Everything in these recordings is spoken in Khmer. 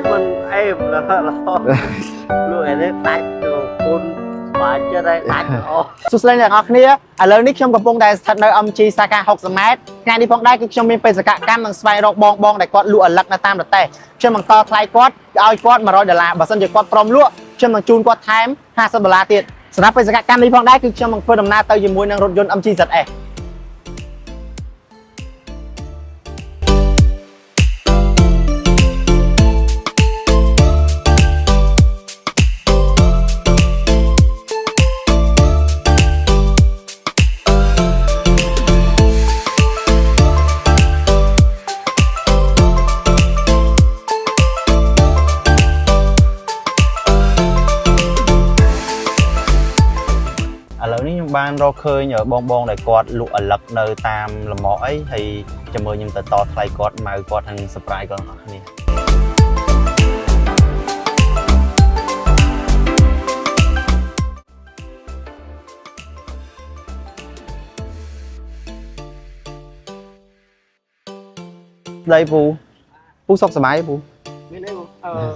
mình em là luôn em đấy tách đồ côn và cho đây tách ô สุดเลยอย่างอักเนี่ยឥឡូវនេះខ្ញុំកំពុងតែស្ថិតនៅ MG សាខា60ម៉ែត្រថ្ងៃនេះផងដែរគឺខ្ញុំមានបេសកកម្មនឹងស្វែងរកបងដែលគាត់លក់អលឹកនៅតាមប្រទេសខ្ញុំបន្តថ្លៃគាត់ឲ្យគាត់$100បើសិនជាគាត់ព្រមលក់ខ្ញុំនឹងជូនគាត់ថែម$50ទៀតសម្រាប់បេសកកម្មនេះផងដែរគឺខ្ញុំនឹងធ្វើដំណើរទៅជាមួយនឹងរថយន្ត MG ZS ឥឡូវនេះខ្ញុំបានរកឃើញបងដែលគាត់លក់អលឹកនៅតាមលំអអីហើយចាំមើលខ្ញុំទៅតថ្លៃគាត់ម៉ៅគាត់នឹង surprise គាត់ទាំងអស់គ្នាដៃពូសុខសប្បាយពូ bên đây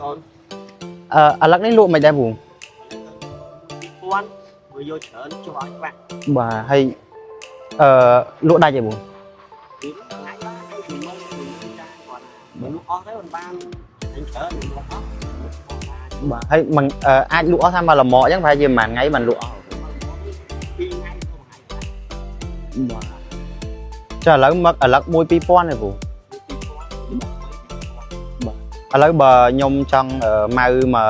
ổn អលឹកនេះលក់មិនដែរពូ quan vừa vô chợ nó cho các bạn បាទហើយលក់ដាច់ទេពូ thì ngày ba hay thì mới mình ra còn mình lúc ó thấy mình ban anh chợ mình lúc ó បាទហើយមិនអាចលក់អស់ថាមកល្មមអញ្ចឹងប្រហែលជាមួយថ្ងៃមិនលក់អស់ đi ngay không hay បាទចាឥឡូវមកអលឹក1 2000ទេពូ đi quan ឥឡូវបើខ្ញុំចង់ម៉ៅមក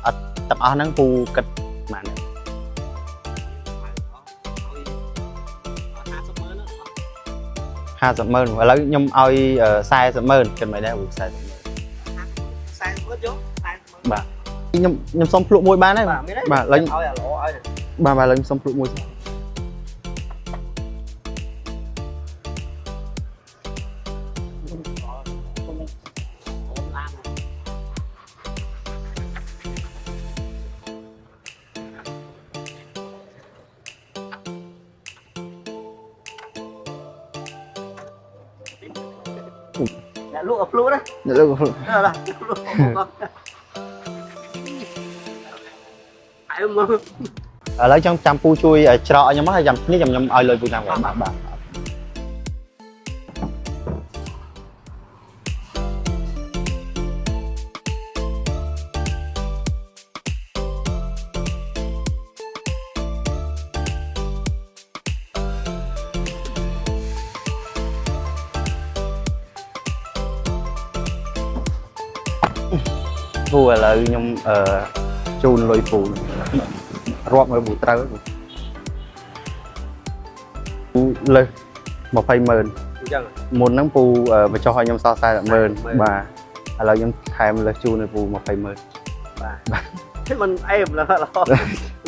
អត់ទាំងអស់ហ្នឹងពូគិតប៉ុន្មាន 50ម៉ឺនឥឡូវខ្ញុំឲ្យ40ម៉ឺនគិតមិនដែរពូ40ម៉ឺន sai bớt vô sai បាទខ្ញុំសុំភ្លក់មួយបានទេ បាទឥឡូវឲ្យអាឡូឲ្យ បាទឥឡូវខ្ញុំសុំភ្លក់មួយ đã lụa lụa đấy ឥឡូវ là ai mà ឥឡូវចាំពូជួយច្រកឲ្យខ្ញុំហើយចាំនេះខ្ញុំឲ្យលុយពូតាមគាត់បាទ ពូឥឡូវខ្ញុំជូនលុយពូរាប់មើលពូត្រូវពូលើស20ម៉ឺន chẳng មុនហ្នឹងពូបញ្ចុះឲ្យខ្ញុំសល់40ម៉ឺនបាទឥឡូវខ្ញុំថែមលើសជូនឲ្យពូ20ម៉ឺន thế mình em là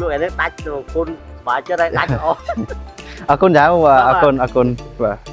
lụa đấy tách đồ côn và cho đây tách ô អរគុណចាអរគុណបាទ